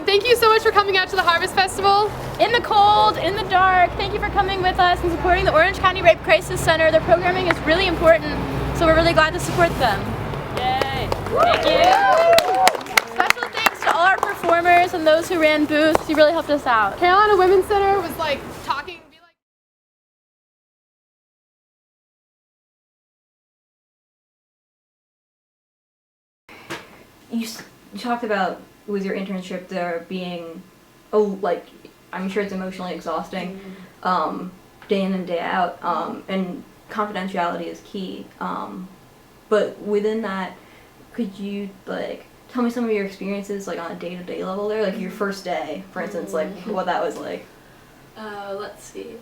Thank you so much for coming out to the Harvest Festival. In the cold, in the dark, thank you for coming with us and supporting the Orange County Rape Crisis Center. Their programming is really important, so we're really glad to support them. Yay! Thank you! Special thanks to all our performers and those who ran booths. You really helped us out. Carolina Women's Center was like talking. You talked about with your internship there being, I'm sure it's emotionally exhausting, day in and day out, and confidentiality is key. But within that, could you tell me some of your experiences on a day-to-day level there, your first day, for instance, what that was like? Let's see.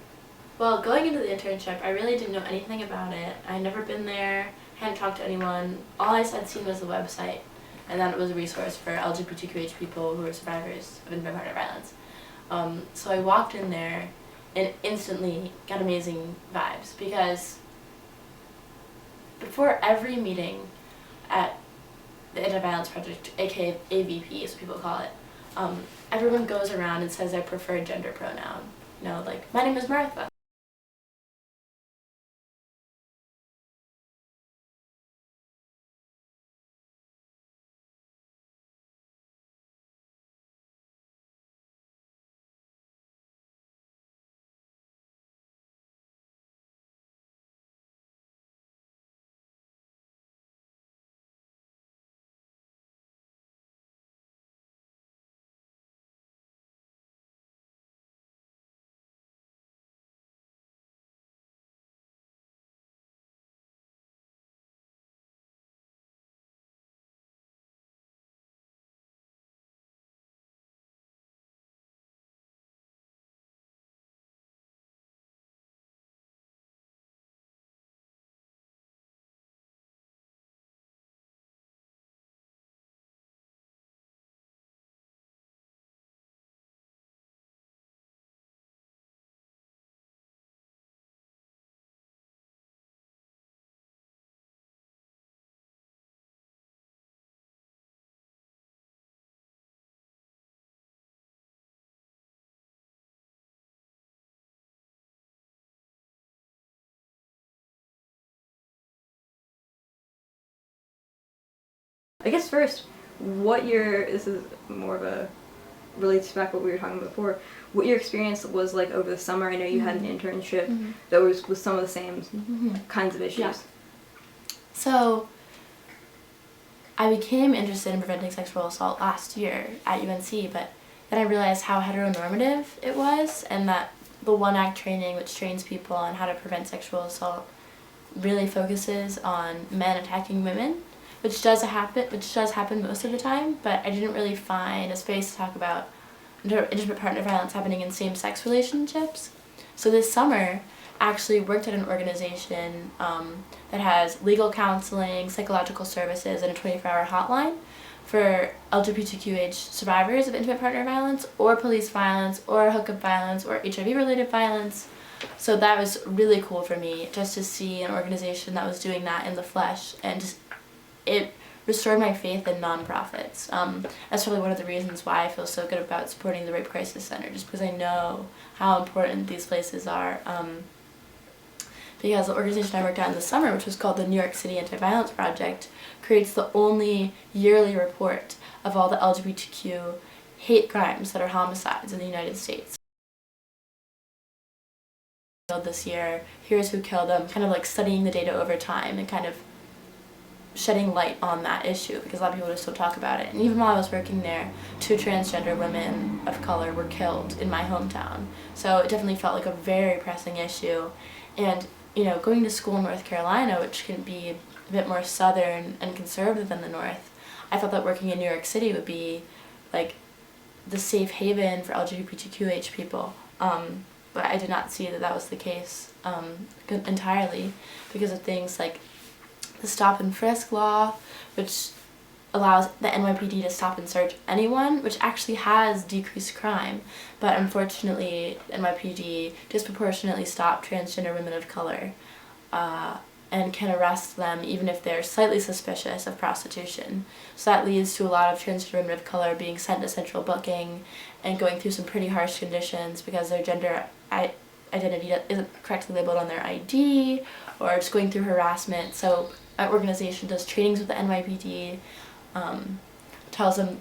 Well, going into the internship, I really didn't know anything about it. I'd never been there, hadn't talked to anyone. All I had seen was the website, and then it was a resource for LGBTQH people who are survivors of intimate partner violence. So I walked in there and instantly got amazing vibes, because before every meeting at the Anti-Violence Project, aka AVP as people call it, everyone goes around and says their preferred gender pronoun. My name is Martha. I guess first, this is more of a, relates back to what we were talking about before, what your experience was like over the summer. I know you had an internship that was with some of the same kinds of issues. Yeah. So, I became interested in preventing sexual assault last year at UNC, but then I realized how heteronormative it was, and that the One Act training, which trains people on how to prevent sexual assault, really focuses on men attacking women, which does happen most of the time, but I didn't really find a space to talk about intimate partner violence happening in same-sex relationships. So this summer, I actually worked at an organization that has legal counseling, psychological services, and a 24-hour hotline for LGBTQH survivors of intimate partner violence, or police violence, or hookup violence, or HIV-related violence. So that was really cool for me, just to see an organization that was doing that in the flesh, and it restored my faith in nonprofits. That's probably one of the reasons why I feel so good about supporting the Rape Crisis Center, just because I know how important these places are. Because the organization I worked at in the summer, which was called the New York City Anti-Violence Project, creates the only yearly report of all the LGBTQ hate crimes that are homicides in the United States. This year, here's who killed them, kind of studying the data over time and kind of shedding light on that issue, because a lot of people just still talk about it. And even while I was working there, 2 transgender women of color were killed in my hometown. So it definitely felt like a very pressing issue. And, going to school in North Carolina, which can be a bit more southern and conservative than the North, I thought that working in New York City would be the safe haven for LGBTQH people. But I did not see that that was the case entirely, because of things like the stop and frisk law, which allows the NYPD to stop and search anyone, which actually has decreased crime, but unfortunately NYPD disproportionately stopped transgender women of color, and can arrest them even if they're slightly suspicious of prostitution. So that leads to a lot of transgender women of color being sent to central booking and going through some pretty harsh conditions because their gender identity isn't correctly labeled on their ID, or just going through harassment. So our organization does trainings with the NYPD, tells them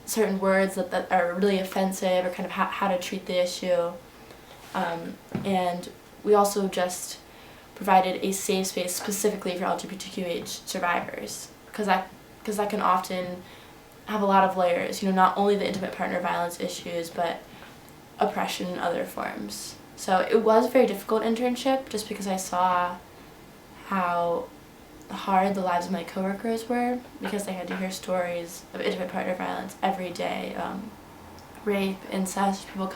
certain words that are really offensive, or kind of how to treat the issue. And we also just provided a safe space specifically for LGBTQH survivors, because that can often have a lot of layers, not only the intimate partner violence issues, but oppression in other forms. So it was a very difficult internship just because I saw how hard the lives of my coworkers were, because they had to hear stories of intimate partner violence every day, rape, incest, people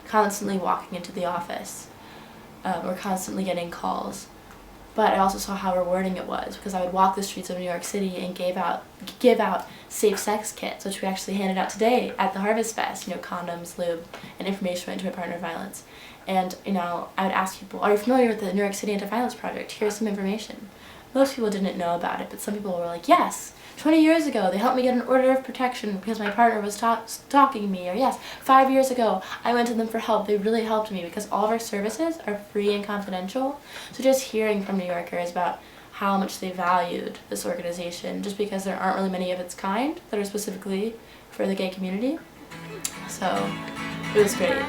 constantly walking into the office, or constantly getting calls. But I also saw how rewarding it was, because I would walk the streets of New York City and give out safe sex kits, which we actually handed out today at the Harvest Fest, condoms, lube, and information about intimate partner violence. And, I would ask people, are you familiar with the New York City Anti-Violence Project? Here's some information. Most people didn't know about it, but some people were like, yes, 20 years ago they helped me get an order of protection because my partner was stalking me, or yes, 5 years ago I went to them for help. They really helped me, because all of our services are free and confidential. So just hearing from New Yorkers about how much they valued this organization, just because there aren't really many of its kind that are specifically for the gay community. So it was great.